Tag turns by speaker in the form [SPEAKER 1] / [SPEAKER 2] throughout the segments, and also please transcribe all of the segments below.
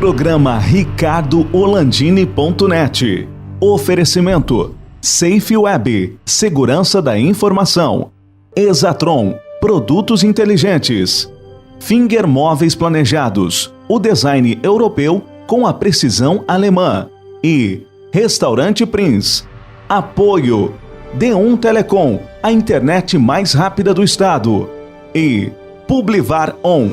[SPEAKER 1] Programa ricardo-olandini.net. Oferecimento Safe Web, segurança da informação. Exatron, produtos inteligentes. Finger Móveis Planejados, o design europeu com a precisão alemã. E Restaurante Prince. Apoio D1 Telecom, a internet mais rápida do estado. E Publivar On.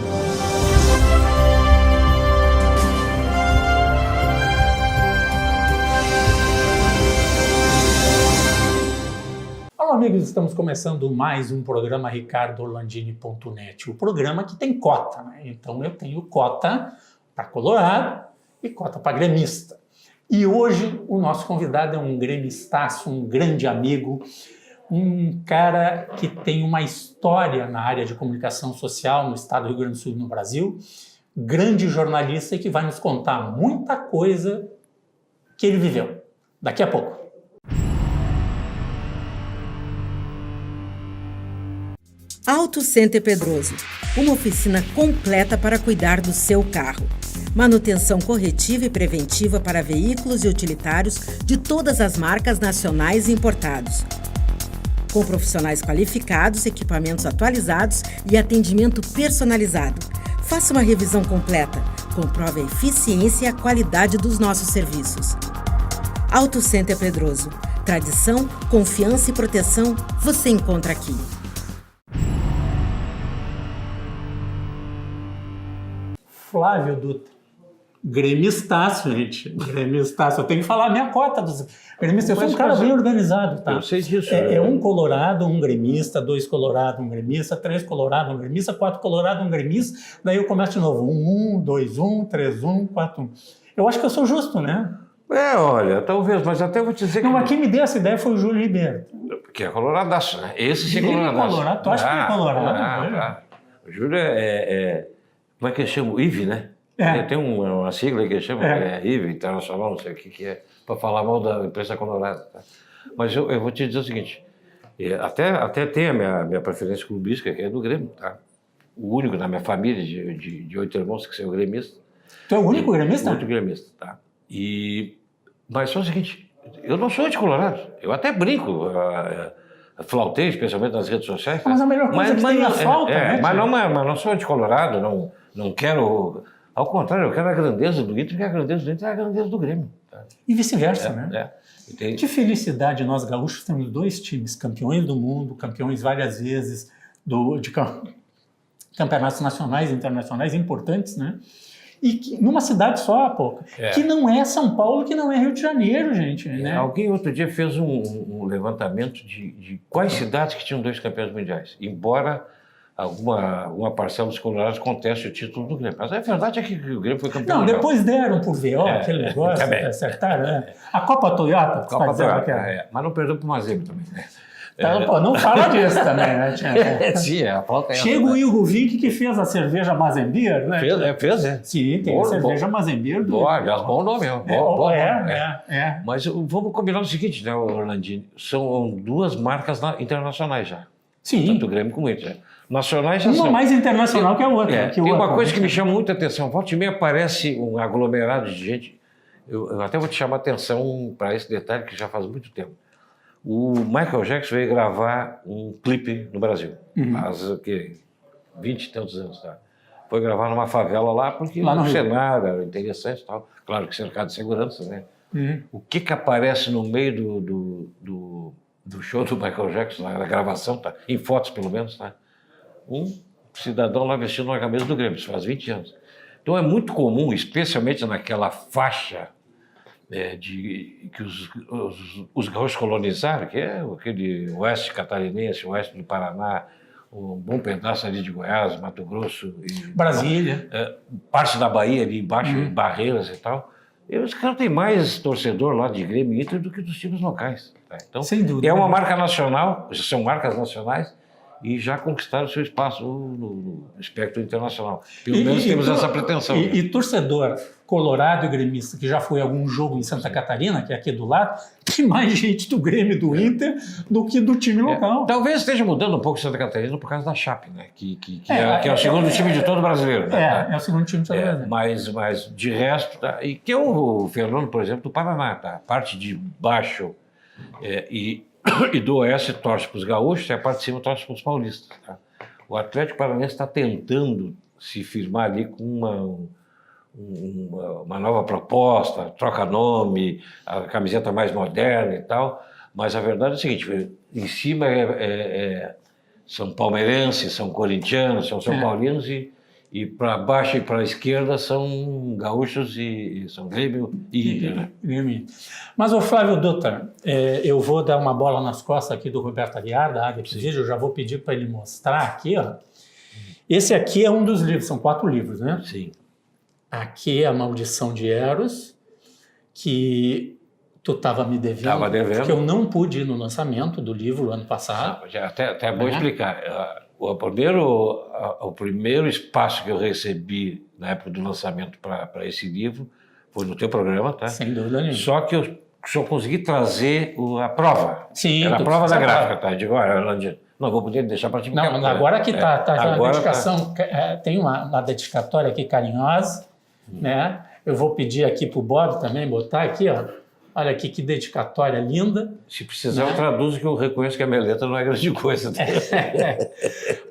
[SPEAKER 2] Olá, amigos, estamos começando mais um programa ricardo-olandini.net, o programa que tem cota, né? Então eu tenho cota para Colorado e cota para gremista. E hoje o nosso convidado é um gremistaço, um grande amigo, um cara que tem uma história na área de comunicação social no estado do Rio Grande do Sul e no Brasil, grande jornalista e que vai nos contar muita coisa que ele viveu. Daqui a pouco.
[SPEAKER 3] Auto Center Pedroso, uma oficina completa para cuidar do seu carro. Manutenção corretiva e preventiva para veículos e utilitários de todas as marcas nacionais e importados. Com profissionais qualificados, equipamentos atualizados e atendimento personalizado. Faça uma revisão completa. Comprove a eficiência e a qualidade dos nossos serviços. Auto Center Pedroso. Tradição, confiança e proteção você encontra aqui.
[SPEAKER 2] Flávio Dutra. Gremistaço, gente. Gremistaço. Eu tenho que falar a minha cota dos gremistas. Eu sou um cara bem organizado, tá?
[SPEAKER 4] Eu sei disso.
[SPEAKER 2] É um colorado, um gremista, 2 colorado, um gremista, 3 colorado, um gremista, 4 colorado, um gremista. Daí eu começo de novo. 1, 2, 1, 3, 1, 4, 1. Eu acho que eu sou justo, né?
[SPEAKER 4] Olha, talvez, mas até vou te dizer
[SPEAKER 2] Não,
[SPEAKER 4] que...
[SPEAKER 2] mas quem me deu essa ideia foi o Júlio Ribeiro.
[SPEAKER 4] Que é coloradaço, né? Esse sim é
[SPEAKER 2] Ele é
[SPEAKER 4] coloradaço.
[SPEAKER 2] colorado? Tu acha que ele é colorado?
[SPEAKER 4] O Júlio como é que chama? IVE, né? Tem uma sigla que chama IVE, Internacional, não sei o que é, para falar mal da imprensa colorada. Tá? Mas eu vou te dizer o seguinte, até tem a minha preferência clubística, que é do Grêmio, tá? O único na minha família de 8 irmãos que são gremista.
[SPEAKER 2] Tu é o único gremista?
[SPEAKER 4] O único gremista, tá? Mas só o seguinte, eu não sou anticolorado, eu até brinco, flautei, especialmente nas redes sociais.
[SPEAKER 2] Mas a melhor coisa que tem é a falta, né?
[SPEAKER 4] Mas não sou anticolorado, não quero... Ao contrário, eu quero a grandeza do Inter, porque a grandeza do Inter é a grandeza do Grêmio. Tá?
[SPEAKER 2] E vice-versa, né? Que felicidade nós gaúchos temos 2 times, campeões do mundo, campeões várias vezes de campeonatos nacionais e internacionais importantes, né? E que, numa cidade só, pô, que não é São Paulo, que não é Rio de Janeiro, gente. Né?
[SPEAKER 4] Alguém outro dia fez um levantamento de quais cidades que tinham 2 campeões mundiais, embora alguma parcela dos colorados conteste o título do Grêmio. Mas a verdade é que o Grêmio foi campeão.
[SPEAKER 2] Não, depois deram por VO, aquele negócio, acertaram, né? A Copa Toyota,
[SPEAKER 4] mas não perdeu para o Mazembe também, né?
[SPEAKER 2] Não fala disso também, né?
[SPEAKER 4] Sim, a falta é.
[SPEAKER 2] Chega o Igor Vink que fez a cerveja Mazembier, né?
[SPEAKER 4] Fez.
[SPEAKER 2] Sim, tem a cerveja Mazembier.
[SPEAKER 4] Aliás, bom nome. Mas vamos combinar o seguinte, né, Orlandini? São 2 marcas internacionais já. Sim. Tanto o Grêmio como o Inter. Nacionais já
[SPEAKER 2] uma mais internacional que a outra.
[SPEAKER 4] Tem uma coisa que me chama muita atenção. Volta e meia aparece um aglomerado de gente. Eu até vou te chamar a atenção para esse detalhe que já faz muito tempo. O Michael Jackson veio gravar um clipe no Brasil. Há 20 e tantos anos. Tá? Foi gravar numa favela lá, porque o cenário era interessante e tal. Claro que cercado de segurança, né? O que aparece no meio do show do Michael Jackson, na gravação, tá? Em fotos pelo menos, tá? Um cidadão lá vestindo uma camisa do Grêmio, isso faz 20 anos. Então é muito comum, especialmente naquela faixa que os gaúchos colonizaram, que é aquele oeste catarinense, oeste do Paraná, um bom pedaço ali de Goiás, Mato Grosso,
[SPEAKER 2] Brasília,
[SPEAKER 4] parte da Bahia ali embaixo, Barreiras e tal. Os caras têm mais torcedor lá de Grêmio e Inter do que dos times locais. Tá? Então,
[SPEAKER 2] sem dúvida.
[SPEAKER 4] É uma marca nacional, são marcas nacionais, e já conquistaram seu espaço no espectro internacional. Pelo menos temos essa pretensão.
[SPEAKER 2] E torcedor colorado e gremista que já foi a algum jogo em Santa Catarina, que é aqui do lado, tem mais gente do Grêmio e do Inter do que do time local.
[SPEAKER 4] Talvez esteja mudando um pouco Santa Catarina por causa da Chape, né? Que é o segundo time de todo brasileiro. Né?
[SPEAKER 2] É o segundo time de todo brasileiro.
[SPEAKER 4] Mas de resto, tá? E que é o fenômeno, por exemplo, do Paraná, tá? A parte de baixo e do Oeste torce para os gaúchos, e a parte de cima torce para os paulistas. Tá? O Atlético Paranaense está tentando se firmar ali com uma nova proposta, troca nome, a camiseta mais moderna e tal, mas a verdade é o seguinte, em cima são palmeirenses, são corintianos, são São Paulinos e para baixo e para a esquerda são gaúchos e são Grêmio e Inter. Né?
[SPEAKER 2] Mas, o Flávio Dutra, eu vou dar uma bola nas costas aqui do Roberto Aguiar, da Águia Presídio, eu já vou pedir para ele mostrar aqui. Ó. Esse aqui é um dos livros, são 4 livros, né?
[SPEAKER 4] Sim.
[SPEAKER 2] Aqui é A Maldição de Eros, que tu estava me devendo.
[SPEAKER 4] Estava devendo.
[SPEAKER 2] Porque eu não pude ir no lançamento do livro ano passado.
[SPEAKER 4] Até é bom explicar. O primeiro espaço que eu recebi na época do lançamento para esse livro foi no teu programa, tá?
[SPEAKER 2] Sem dúvida nenhuma.
[SPEAKER 4] Só que eu só consegui trazer a prova.
[SPEAKER 2] Sim.
[SPEAKER 4] Era a prova da gráfica, tá? Eu digo, olha, não vou poder deixar para ti.
[SPEAKER 2] Não, agora que tá já na dedicação, tem uma dedicatória aqui carinhosa, né? Eu vou pedir aqui para o Bob também botar aqui, ó. Olha aqui que dedicatória linda.
[SPEAKER 4] Se precisar, eu traduzo, que eu reconheço que a minha letra não é grande coisa.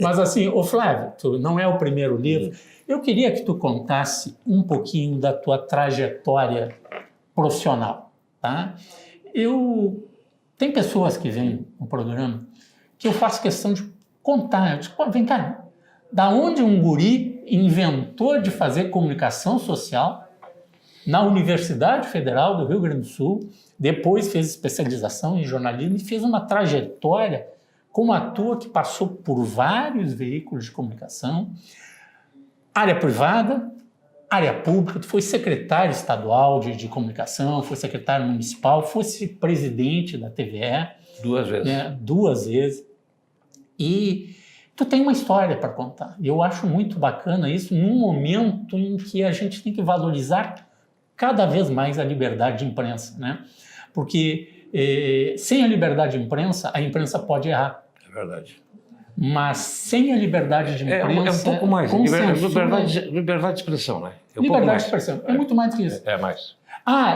[SPEAKER 2] Mas assim, ô Flávio, tu não é o primeiro livro. Eu queria que tu contasse um pouquinho da tua trajetória profissional, tá? Tem pessoas que vêm no programa que eu faço questão de contar. Eu digo, vem cá, da onde um guri inventou de fazer comunicação social na Universidade Federal do Rio Grande do Sul, depois fez especialização em jornalismo e fez uma trajetória como a tua, que passou por vários veículos de comunicação, área privada, área pública, tu foi secretário estadual de comunicação, foi secretário municipal, fosse presidente da TVE.
[SPEAKER 4] 2 vezes.
[SPEAKER 2] Né, 2 vezes. E tu tem uma história para contar. E eu acho muito bacana isso num momento em que a gente tem que valorizar cada vez mais a liberdade de imprensa, né? Porque sem a liberdade de imprensa, a imprensa pode errar.
[SPEAKER 4] É verdade.
[SPEAKER 2] Mas sem a liberdade de imprensa...
[SPEAKER 4] É um pouco mais. Liberdade de expressão, né?
[SPEAKER 2] Liberdade de expressão. É muito mais do que isso.
[SPEAKER 4] É mais.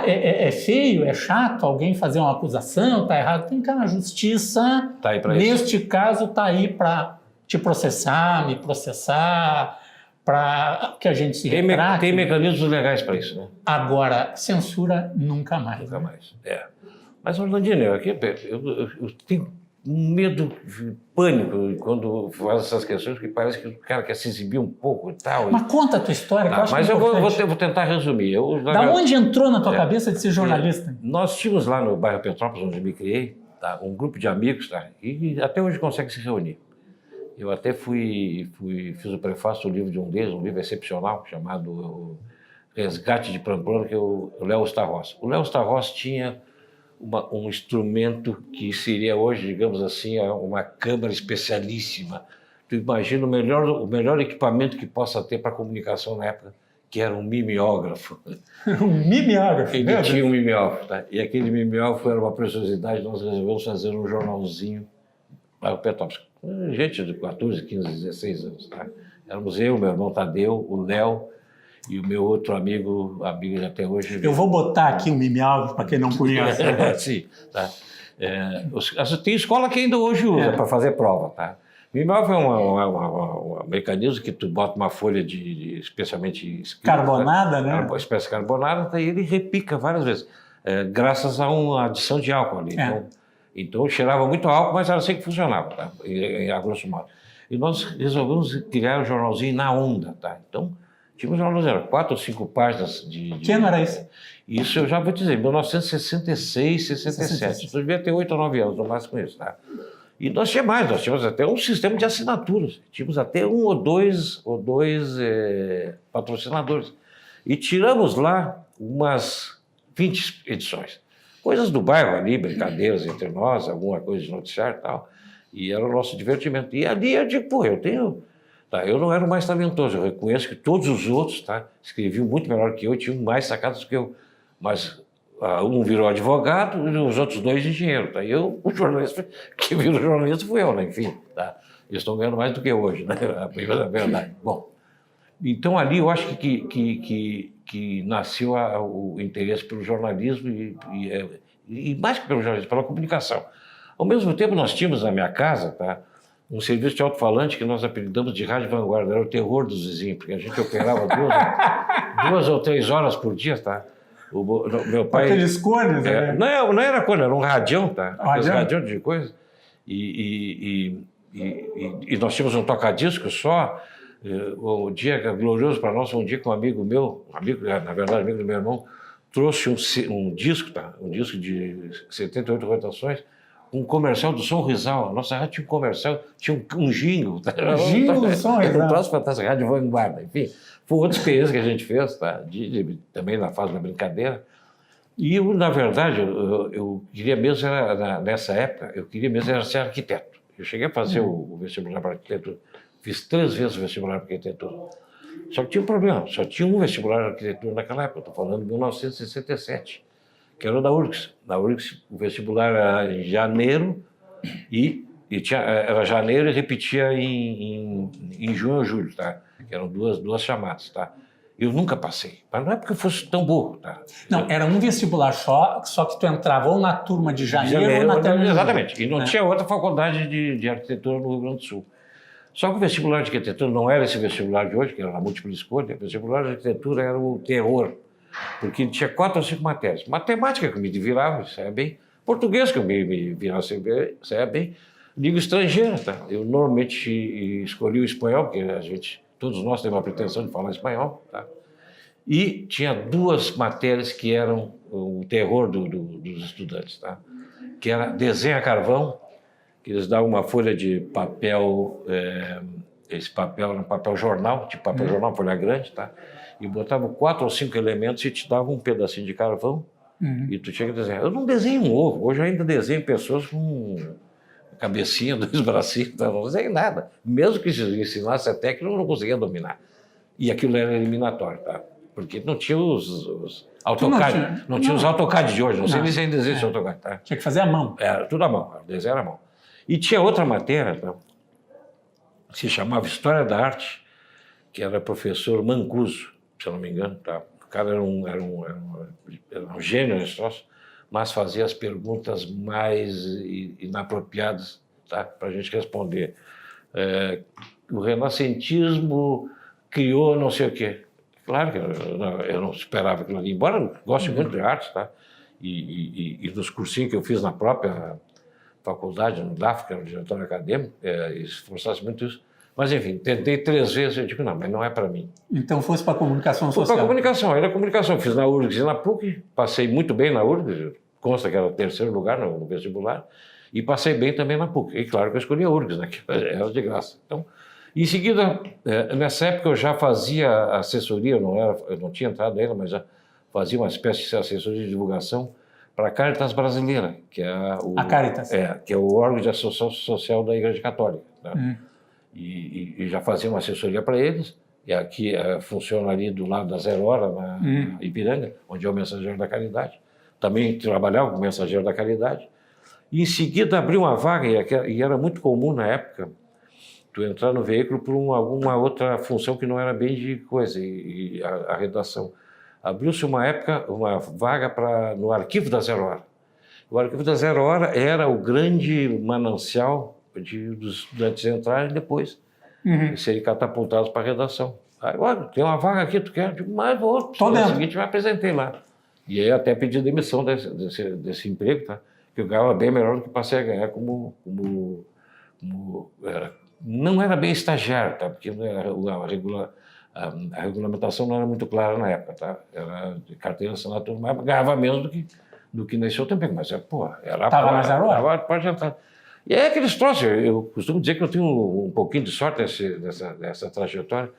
[SPEAKER 2] É feio, é chato alguém fazer uma acusação, tá errado. Tem que ir na justiça.
[SPEAKER 4] Tá aí para
[SPEAKER 2] isso. Neste caso, tá aí para te processar, me processar, para que a gente se retrate.
[SPEAKER 4] Tem mecanismos legais para isso, né?
[SPEAKER 2] Agora, censura nunca mais.
[SPEAKER 4] Nunca mais, Mas, Orlandino, eu tenho um medo, pânico quando faz essas questões, porque parece que o cara quer se exibir um pouco e tal.
[SPEAKER 2] Mas conta a tua história, que eu acho
[SPEAKER 4] mas
[SPEAKER 2] que é importante.
[SPEAKER 4] eu vou tentar resumir.
[SPEAKER 2] Da onde entrou na tua cabeça de ser jornalista?
[SPEAKER 4] Nós tínhamos lá no bairro Petrópolis, onde me criei, tá, um grupo de amigos, tá, e até hoje consegue se reunir. Eu até fiz o prefácio do livro de um deles, um livro excepcional, chamado Resgate de Pamplona, que é o Léo Starros. O Léo Starros tinha um instrumento que seria hoje, digamos assim, uma câmara especialíssima. Tu imagina o melhor equipamento que possa ter para comunicação na época, que era um mimeógrafo.
[SPEAKER 2] Um mimeógrafo?
[SPEAKER 4] Ele tinha um mimeógrafo, tá? E aquele mimeógrafo era uma preciosidade, nós resolvemos fazer um jornalzinho para o Petrópolis. Gente de 14, 15, 16 anos, tá? Éramos eu, meu irmão Tadeu, o Léo e o meu outro amigo até hoje.
[SPEAKER 2] Eu vou botar aqui um mimeógrafo para quem não conhece.
[SPEAKER 4] Sim, tá? Tem escola que ainda hoje usa para fazer prova, tá? Mimeógrafo é um mecanismo que tu bota uma folha especialmente escrita,
[SPEAKER 2] carbonada, né?
[SPEAKER 4] Uma espécie carbonada, e ele repica várias vezes, graças a uma adição de álcool ali. Então cheirava muito álcool, mas era assim que funcionava, tá? A grosso modo. E nós resolvemos criar um jornalzinho na onda, tá? Então, tínhamos um jornalzinho, 4 ou 5 páginas de...
[SPEAKER 2] Que ano era isso?
[SPEAKER 4] Isso eu já vou te dizer, 1966, 67. Eu devia ter 8 ou 9 anos, no máximo isso, tá? E nós tínhamos até um sistema de assinaturas. Tínhamos até um ou dois patrocinadores. E tiramos lá umas 20 edições. Coisas do bairro ali, brincadeiras entre nós, alguma coisa de noticiário e tal. E era o nosso divertimento. E ali eu digo, pô, eu tenho... Tá, eu não era o mais talentoso, eu reconheço que todos os outros, tá, escreviam muito melhor que eu, tinham mais sacadas do que eu. Mas um virou advogado e os outros 2 engenheiros. Tá? O jornalista que virou jornalista fui eu, né? Enfim, tá? Eles estão ganhando mais do que hoje, né? A verdade. Bom, então ali eu acho que nasceu o interesse pelo jornalismo e mais que pelo jornalismo, pela comunicação. Ao mesmo tempo nós tínhamos na minha casa, tá, um serviço de alto-falante que nós apelidamos de Rádio Vanguarda, era o terror dos vizinhos, porque a gente operava 2 ou 3 horas por dia, tá? Meu pai...
[SPEAKER 2] Aqueles cones, né?
[SPEAKER 4] Não era cone, era um radião, tá? Aqueles
[SPEAKER 2] Radião?
[SPEAKER 4] radião de coisa. E nós tínhamos um toca-disco só. O dia glorioso para nós, um dia que um amigo meu, na verdade amigo do meu irmão, trouxe um disco, tá? Um disco de 78 rotações, um comercial do Sonrisal. A nossa rádio tinha um comercial, tinha um jingle. Tá?
[SPEAKER 2] Jingle do Sonrisal.
[SPEAKER 4] Era um troço fantástico, Rádio Vanguarda, enfim. Foi outra experiência que a gente fez, tá? Também na fase da brincadeira. E eu, na verdade, eu queria mesmo, nessa época, eu queria mesmo era ser arquiteto. Eu cheguei a fazer o vestibular para arquitetura, fiz 3 vezes o vestibular para arquitetura. Só que tinha um problema, só tinha um vestibular de arquitetura naquela época, estou falando de 1967. Que era o da URGS. Na URGS, o vestibular era em janeiro era janeiro e repetia em junho ou julho, tá? Que eram duas chamadas, tá? Eu nunca passei, mas não é porque eu fosse tão burro, tá?
[SPEAKER 2] Não, era um vestibular só que tu entrava ou na turma de janeiro ou na turma de...
[SPEAKER 4] Exatamente, e não tinha outra faculdade de arquitetura no Rio Grande do Sul. Só que o vestibular de arquitetura não era esse vestibular de hoje, que era a múltipla escolha. O vestibular de arquitetura era o terror. Porque tinha 4 ou 5 matérias. Matemática, que eu me virava, saia bem. Português, que eu me virava, saia bem. Língua estrangeira, tá? Eu normalmente escolhi o espanhol, porque todos nós temos a pretensão de falar espanhol, tá? E tinha 2 matérias que eram o terror dos estudantes, tá? Que era desenho a carvão, que eles davam uma folha de papel, esse papel era um papel jornal, tipo papel jornal, folha grande, tá? E botavam 4 ou 5 elementos e te davam um pedacinho de carvão e tu tinha que desenhar. Eu não desenho um ovo, hoje eu ainda desenho pessoas com cabecinha, 2 bracinhos, não desenho nada. Mesmo que ensinasse a técnica, eu não conseguia dominar. E aquilo era eliminatório, tá? Porque não tinha os AutoCAD, não tinha os AutoCAD de hoje, não sei nem se ainda existe AutoCAD, tá?
[SPEAKER 2] Tinha que fazer à mão.
[SPEAKER 4] Era tudo à mão, o desenho era à mão. E tinha outra matéria, tá? Que se chamava História da Arte, que era professor Mancuso, se eu não me engano, tá? O cara era um gênio nesse troço, mas fazia as perguntas mais inapropriadas, tá? Para a gente responder. O renascentismo criou não sei o quê. Claro que eu não esperava aquilo ali, embora eu goste muito de arte, tá? E dos cursinhos que eu fiz na própria faculdade, no DAF, que era o diretor acadêmico, esforçasse muito isso. Mas, enfim, tentei 3 vezes, eu digo, não, mas não é para mim.
[SPEAKER 2] Então fosse para a comunicação social?
[SPEAKER 4] Foi para a comunicação, era comunicação. Fiz na URGS e na PUC, passei muito bem na URGS, consta que era o 3º lugar no vestibular, e passei bem também na PUC. E claro que eu escolhi a URGS, né, que era de graça. Então, em seguida, nessa época eu já fazia assessoria, eu não tinha entrado ainda, mas já fazia uma espécie de assessoria de divulgação para a Caritas Brasileira, que é a
[SPEAKER 2] Caritas.
[SPEAKER 4] Que é o órgão de associação social da Igreja Católica. Né? E já fazia uma assessoria para eles, e aqui funciona ali do lado da 0 Hora, na Ipiranga, onde é o Mensageiro da Caridade. Também trabalhava com o Mensageiro da Caridade. E em seguida abriu uma vaga, e era muito comum na época, tu entrar no veículo por alguma outra função que não era bem de coisa, e a redação. Abriu-se uma vaga no arquivo da 0 Hora. O arquivo da 0 Hora era o grande manancial dos estudantes entrarem e depois serem catapultados para a redação. Aí, olha, tem uma vaga aqui, tu quer? Eu digo, mas vou. No seguinte, me apresentei lá. E aí até pedi demissão desse emprego, tá? Que eu ganhava bem melhor do que passei a ganhar não era bem estagiário, tá? Porque a regulamentação não era muito clara na época, tá? Era de carteira assinada, tudo mais, ganhava menos do que nesse outro tempo, mas, pô, era...
[SPEAKER 2] Estava na 0 Hora?
[SPEAKER 4] Pode entrar. E é aqueles troços, eu costumo dizer que eu tenho um pouquinho de sorte nessa trajetória.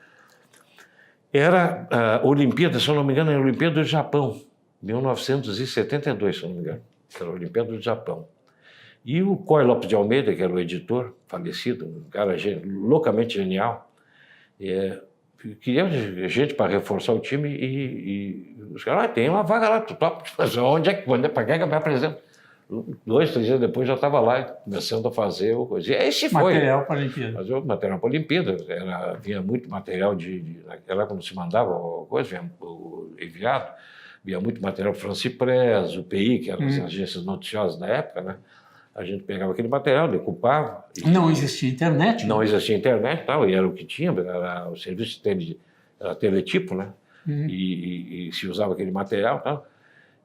[SPEAKER 4] Era a Olimpíada, se eu não me engano, era a Olimpíada do Japão, 1972, se eu não me engano. Era a Olimpíada do Japão. E o Coy Lopes de Almeida, que era o editor, falecido, um cara loucamente genial, queria gente para reforçar o time e os caras, tem uma vaga lá, tu topa de fazer, para quem que eu me apresento? 2, 3 dias depois já estava lá começando a fazer o coisa. E aí se foi.
[SPEAKER 2] Material para a Olimpíada.
[SPEAKER 4] Fazer o material para a Olimpíada. Vinha muito material naquela quando se mandava coisa, vinha o enviado, vinha muito material para o France Press, o PI, que eram as agências noticiosas da época, né? A gente pegava aquele material, decupava.
[SPEAKER 2] Não existia internet?
[SPEAKER 4] Não existia internet, tal, e era o que tinha, era o serviço de teletipo, né? E se usava aquele material, tal.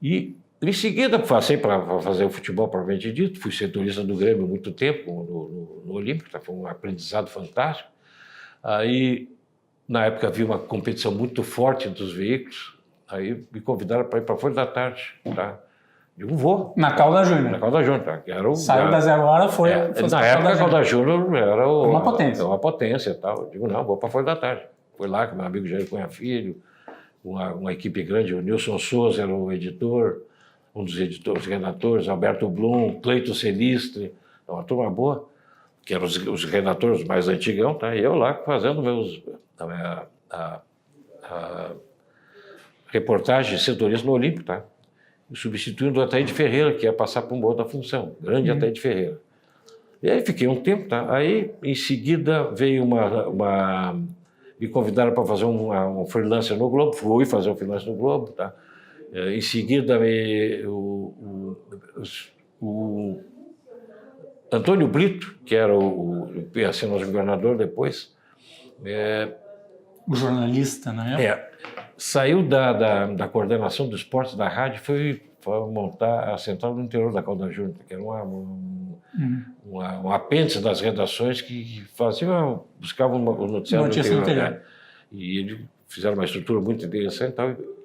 [SPEAKER 4] E em seguida passei para fazer o futebol propriamente dito, fui setorista do Grêmio há muito tempo no Olímpico, foi um aprendizado fantástico. Aí, na época, havia uma competição muito forte entre os veículos, aí me convidaram para ir para a Folha da Tarde, tá? Eu vou.
[SPEAKER 2] Na Calda Júnior.
[SPEAKER 4] Na Calda Júnior, tá?
[SPEAKER 2] Saiu da 0 hora, foi
[SPEAKER 4] na época, a Calda Júnior era
[SPEAKER 2] uma potência.
[SPEAKER 4] Uma potência e tal. Eu digo, não, vou para a Folha da Tarde. Fui lá com meu amigo Jair Cunha Filho, uma equipe grande, o Nilson Souza era o editor, um dos editores, redatores, Alberto Blum, Cleito Celistre, uma turma boa, que eram os redatores mais antigão, tá? E eu lá fazendo a reportagem de setorismo no Olímpico, tá? Substituindo o Ataíde Ferreira, que ia passar por uma outra função, grande Ataíde Ferreira. E aí fiquei um tempo, tá? Aí, em seguida, veio me convidaram para fazer um freelancer no Globo, fui fazer um freelancer no Globo, tá? Em seguida, o Antônio Brito, que era ia ser nosso governador depois.
[SPEAKER 2] O jornalista, né?
[SPEAKER 4] Saiu da coordenação do esporte da rádio, foi montar a central do interior da Calda Júnior, que era um apêndice das redações que buscavam o noticiário do interior. Né? E eles fizeram uma estrutura muito interessante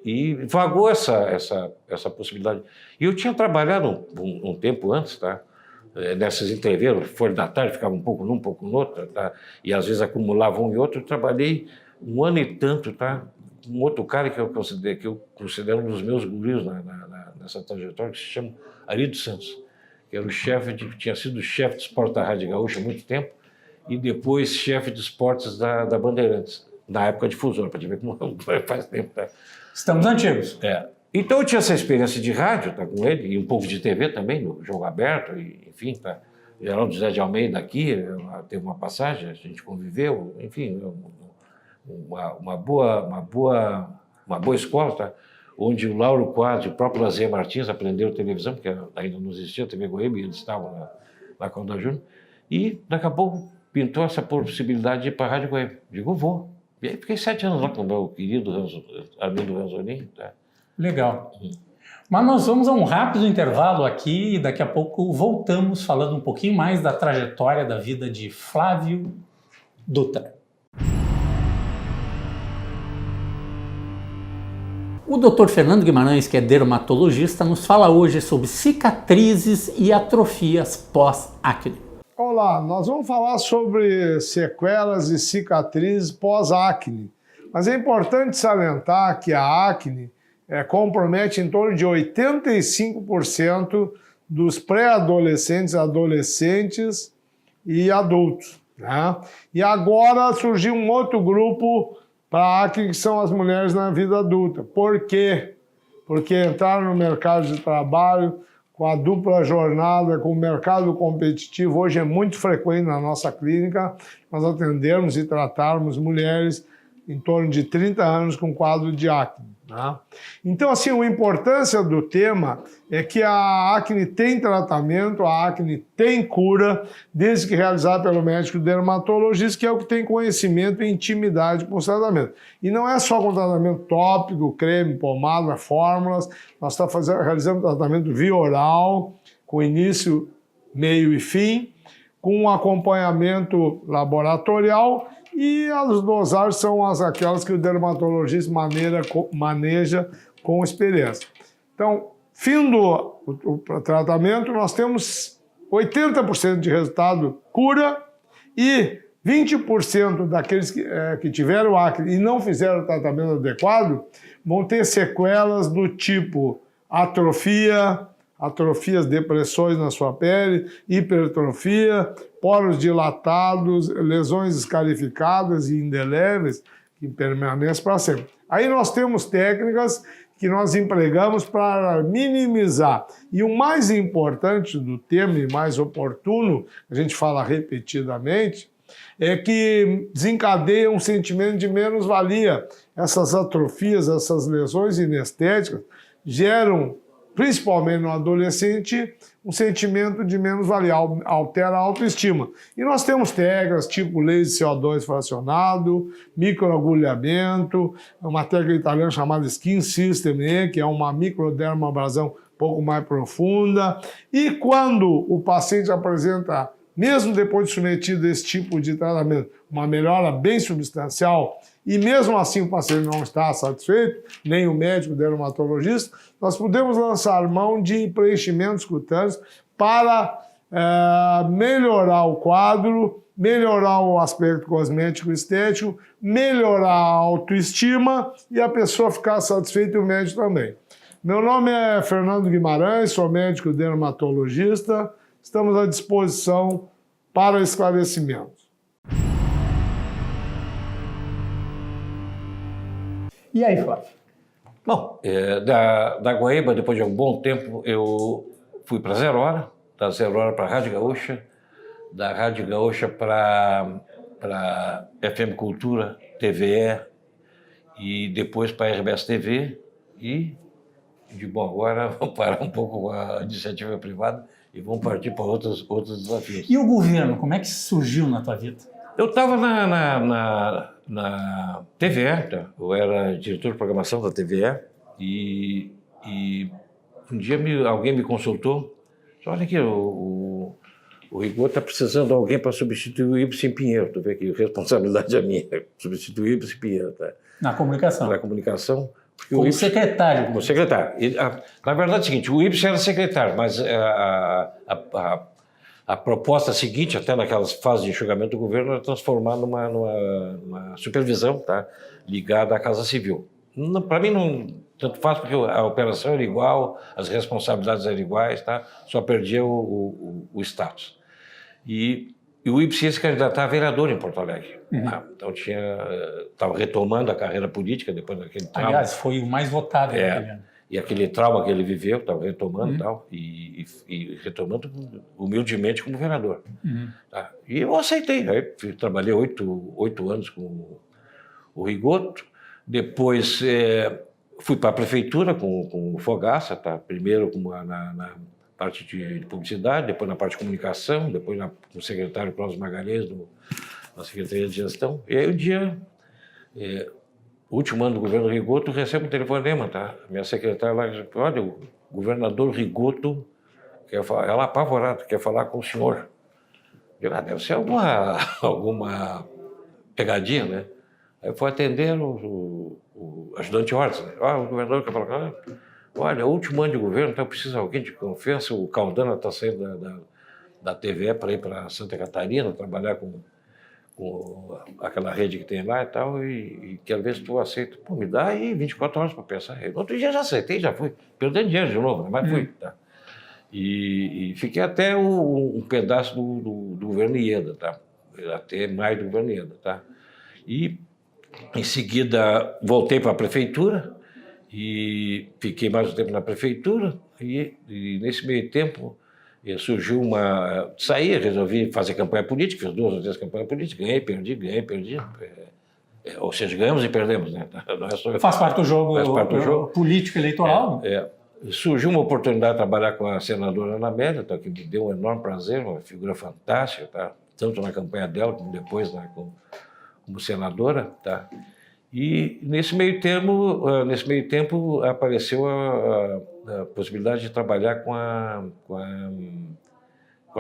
[SPEAKER 4] e vagou essa possibilidade. E eu tinha trabalhado um tempo antes, tá? Nessas entrevistas, Folha da Tarde, ficava um pouco num, um pouco no outro, tá? E às vezes acumulava um e outro. Eu trabalhei 1 ano e tanto, tá? Um outro cara que eu considero um dos meus guris nessa trajetória, que se chama Ari dos Santos, que era tinha sido chefe de esporte da Rádio Gaúcha há muito tempo e depois chefe de esportes da Bandeirantes, na época difusora, para te ver como faz tempo. Tá?
[SPEAKER 2] Estamos antigos.
[SPEAKER 4] Então eu tinha essa experiência de rádio, tá, com ele, e um pouco de TV também, no Jogo Aberto, enfim, tá. Geraldo José de Almeida aqui, teve uma passagem, a gente conviveu, enfim, uma boa escola, tá? Onde o Lauro Quadros e o próprio Lazer Martins aprenderam televisão, porque ainda não existia a TV Goiânia, e eles estavam na Calda Júnior, e daqui a pouco pintou essa possibilidade de ir para a Rádio Goiânia. Digo, vou. E aí fiquei 7 anos lá com o meu querido Arlindo Ranzolin. Tá?
[SPEAKER 2] Legal. Mas nós vamos a um rápido intervalo aqui e daqui a pouco voltamos falando um pouquinho mais da trajetória da vida de Flávio Dutra. O Dr. Fernando Guimarães, que é dermatologista, nos fala hoje sobre cicatrizes e atrofias pós-acne.
[SPEAKER 5] Olá, nós vamos falar sobre sequelas e cicatrizes pós-acne. Mas é importante salientar que a acne compromete em torno de 85% dos pré-adolescentes, adolescentes e adultos. Né? E agora surgiu um outro grupo para a acne, que são as mulheres na vida adulta. Por quê? Porque entraram no mercado de trabalho com a dupla jornada, com o mercado competitivo. Hoje é muito frequente na nossa clínica nós atendermos e tratarmos mulheres em torno de 30 anos com quadro de acne. Né? Então, assim, a importância do tema é que a acne tem tratamento, a acne tem cura, desde que realizada pelo médico dermatologista, que é o que tem conhecimento e intimidade com o tratamento. E não é só com tratamento tópico, creme, pomada, fórmulas, nós estamos realizando tratamento via oral, com início, meio e fim, com um acompanhamento laboratorial, e as dosagens são aquelas que o dermatologista maneja com experiência. Então, fim do tratamento, nós temos 80% de resultado cura e 20% daqueles que tiveram acne e não fizeram o tratamento adequado vão ter sequelas do tipo atrofia, atrofias, depressões na sua pele, hipertrofia, poros dilatados, lesões escarificadas e indeléveis que permanecem para sempre. Aí nós temos técnicas que nós empregamos para minimizar. E o mais importante do termo e mais oportuno, a gente fala repetidamente, é que desencadeia um sentimento de menos-valia. Essas atrofias, essas lesões inestéticas geram, principalmente no adolescente, um sentimento de menos-valia, altera a autoestima. E nós temos técnicas tipo laser CO2 fracionado, microagulhamento, uma técnica italiana chamada Skin System, que é uma microdermabrasão um pouco mais profunda. E quando o paciente apresenta, mesmo depois de submetido a esse tipo de tratamento, uma melhora bem substancial, e mesmo assim o paciente não está satisfeito, nem o médico dermatologista, nós podemos lançar mão de preenchimentos cutâneos para melhorar o quadro, melhorar o aspecto cosmético e estético, melhorar a autoestima e a pessoa ficar satisfeita e o médico também. Meu nome é Fernando Guimarães, sou médico dermatologista, estamos à disposição para esclarecimentos.
[SPEAKER 2] E aí, Flávio?
[SPEAKER 4] Bom, da Guaíba, depois de um bom tempo, eu fui para 0 Hora, da 0 Hora para a Rádio Gaúcha, da Rádio Gaúcha para FM Cultura, TVE, e depois para a RBS TV, e de bom, agora vamos parar um pouco com a iniciativa privada e vamos partir para outros desafios.
[SPEAKER 2] E o governo, como é que surgiu na tua vida?
[SPEAKER 4] Eu estava na TVE, tá? Eu era diretor de programação da TVE e um dia alguém me consultou, disse, olha aqui, o Rigoto está precisando de alguém para substituir o Ibsen Pinheiro, tu vê que a responsabilidade é minha, substituir o Ibsen Pinheiro. Tá?
[SPEAKER 2] Na comunicação.
[SPEAKER 4] Na comunicação.
[SPEAKER 2] Como secretário.
[SPEAKER 4] Como secretário. Na verdade é o seguinte, o Ibsen era secretário, mas a proposta seguinte, até naquelas fases de enxugamento do governo, era transformar numa supervisão, tá? Ligada à Casa Civil. Para mim, não tanto faz, porque a operação era igual, as responsabilidades eram iguais, tá? Só perdia o status. E o Ibsen se candidatar a vereador em Porto Alegre.
[SPEAKER 2] Uhum.
[SPEAKER 4] Tá? Então estava retomando a carreira política depois daquele trauma.
[SPEAKER 2] Aliás, foi o mais votado naquele ano.
[SPEAKER 4] E aquele trauma que ele viveu, estava retomando tal, e retomando humildemente como vereador.
[SPEAKER 2] Uhum.
[SPEAKER 4] Tá? E eu aceitei. Aí trabalhei 8 anos com o Rigoto. Depois fui para a prefeitura com o Fogaça, tá? Primeiro na parte de publicidade, depois na parte de comunicação, depois com o secretário Cláudio Magalhães, na Secretaria de Gestão. E aí um dia... último ano do governo Rigoto, recebo um telefonema, tá? Minha secretária lá diz, olha, o governador Rigoto, ela apavorada, quer falar com o senhor. Eu digo, deve ser alguma pegadinha, né? Aí eu fui atender o ajudante Hortz, né? O governador quer falar, olha, é o último ano de governo, então precisa de alguém de confiança, o Caldana está saindo da TVE para ir para Santa Catarina, trabalhar com aquela rede que tem lá e tal, e quero ver se tu aceita. Pô, me dá aí 24 horas para pensar. Outro dia já aceitei, já fui. Perdendo dinheiro de novo, né? Mas fui. Tá? E fiquei até um pedaço do governo Ieda, tá? Até mais do governo Ieda, tá? E em seguida voltei para a prefeitura e fiquei mais um tempo na prefeitura e nesse meio tempo surgiu saí, resolvi fazer campanha política, fiz 2 ou 3 campanhas políticas, ganhei, perdi. Ou seja, ganhamos e perdemos, né? Não é só...
[SPEAKER 2] Faz parte do jogo, político eleitoral.
[SPEAKER 4] Surgiu uma oportunidade de trabalhar com a senadora Ana Amélia, tá? Que me deu um enorme prazer, uma figura fantástica, tá? Tanto na campanha dela como depois como senadora, tá? E nesse meio tempo apareceu a possibilidade de trabalhar com a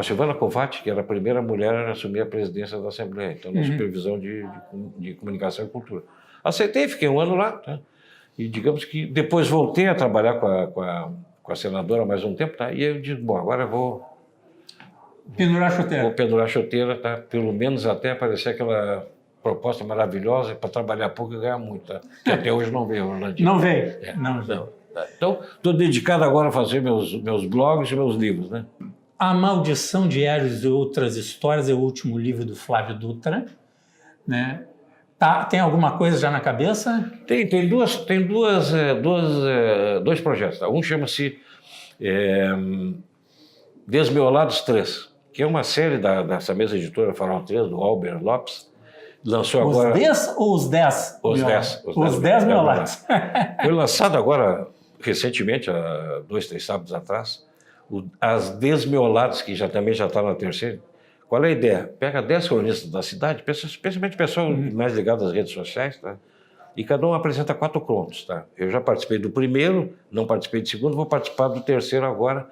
[SPEAKER 4] Silvana Covatti, que era a primeira mulher a assumir a presidência da Assembleia, então na supervisão de comunicação e cultura. Aceitei, fiquei 1 ano lá, tá? E digamos que depois voltei a trabalhar com a senadora mais um tempo, tá? E aí eu disse, bom, agora eu vou
[SPEAKER 2] pendurar a chuteira.
[SPEAKER 4] Vou pendurar a chuteira, tá? Pelo menos até aparecer aquela proposta maravilhosa para trabalhar pouco e ganhar muito, tá? Que até hoje não veio, Orlandinho.
[SPEAKER 2] Não veio? Não.
[SPEAKER 4] Tá? Então, estou dedicado agora a fazer meus blogs e meus livros, né?
[SPEAKER 2] A Maldição de Hélios e Outras Histórias é o último livro do Flávio Dutra, né? Tem alguma coisa já na cabeça?
[SPEAKER 4] Tem dois projetos. Tá? Um chama-se Desmiolados 3, que é uma série dessa mesma editora Farol 3, do Albert Lopes. Lançou agora...
[SPEAKER 2] Os 10 ou os 10? Os 10 miolados.
[SPEAKER 4] Foi lançado agora, recentemente, há 2, 3 sábados atrás, As Desmioladas, que também já está na terceira. Qual é a ideia? Pega 10 cronistas da cidade, especialmente pessoas mais ligadas às redes sociais, tá? E cada um apresenta 4 contos. Tá? Eu já participei do primeiro, não participei do segundo, vou participar do terceiro agora,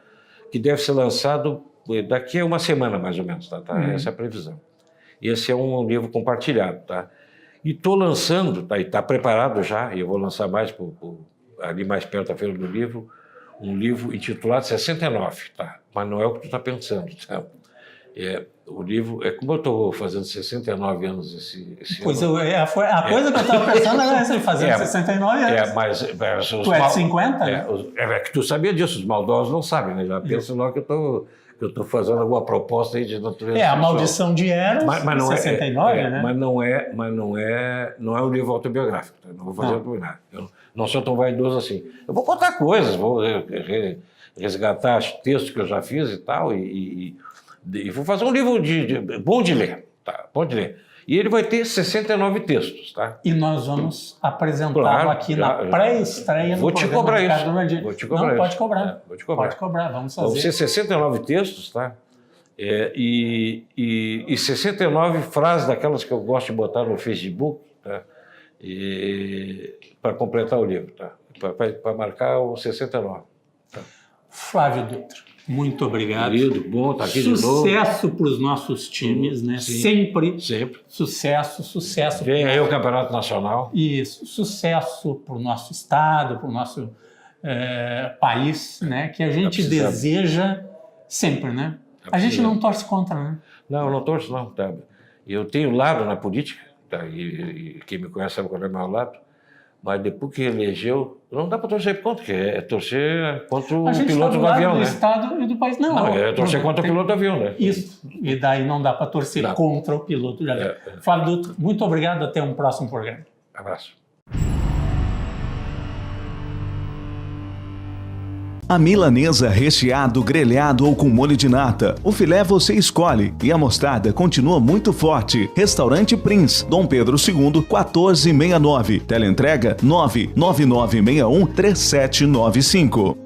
[SPEAKER 4] que deve ser lançado daqui a uma semana, mais ou menos. Tá? Essa é a previsão. Esse é um livro compartilhado. Tá? E estou lançando, tá? E está preparado já, e eu vou lançar mais ali mais perto da Feira do Livro, um livro intitulado 69, tá? Mas não é o que tu está pensando. Tá? O livro, como eu estou fazendo 69 anos esse
[SPEAKER 2] pois
[SPEAKER 4] ano...
[SPEAKER 2] A coisa que eu estava pensando era você fazendo 69 anos.
[SPEAKER 4] Mas
[SPEAKER 2] tu é de 50?
[SPEAKER 4] É que tu sabia disso, os maldosos não sabem, né? Já pensam logo que eu estou fazendo alguma proposta aí de natureza
[SPEAKER 2] a Maldição de Eros, mas não 69, né?
[SPEAKER 4] Mas não é um livro autobiográfico, tá? Não vou fazer autobiográfico. Eu não sou tão vaidoso assim. Eu vou contar coisas, vou resgatar textos que eu já fiz e tal, e vou fazer um livro bom de ler, tá? Bom de ler. E ele vai ter 69 textos, tá?
[SPEAKER 2] E nós vamos apresentá-lo aqui na pré-estreia
[SPEAKER 4] do programa. Vou te cobrar isso.
[SPEAKER 2] Pode cobrar.
[SPEAKER 4] Vou te cobrar.
[SPEAKER 2] Pode cobrar, vamos fazer.
[SPEAKER 4] Vão ser 69 textos, tá? E 69 frases daquelas que eu gosto de botar no Facebook, tá? Para completar o livro, tá? Para marcar o 69. Tá?
[SPEAKER 2] Flávio Dutra. Muito obrigado.
[SPEAKER 4] Querido, bom estar aqui de novo.
[SPEAKER 2] Sucesso para os nossos times, né?
[SPEAKER 4] Sim,
[SPEAKER 2] sempre. Sucesso.
[SPEAKER 4] Vem aí o Campeonato Nacional.
[SPEAKER 2] Isso, sucesso para o nosso estado, para o nosso país, né? Que a gente deseja sempre, né? A gente não torce contra, né?
[SPEAKER 4] Não, eu não torço não, tá? Eu tenho lado na política, tá? E quem me conhece sabe qual é o meu lado. Mas depois que elegeu, não dá para torcer contra, que é torcer contra o piloto do avião, né?
[SPEAKER 2] Do estado e do país. Não,
[SPEAKER 4] é torcer contra o piloto do avião, né?
[SPEAKER 2] Isso, e daí não dá para torcer contra o piloto do avião. Flávio Dutra, muito obrigado, até um próximo programa.
[SPEAKER 4] Abraço.
[SPEAKER 1] A milanesa recheado, grelhado ou com molho de nata. O filé você escolhe e a mostarda continua muito forte. Restaurante Prince, Dom Pedro II, 1469. Teleentrega 999613795.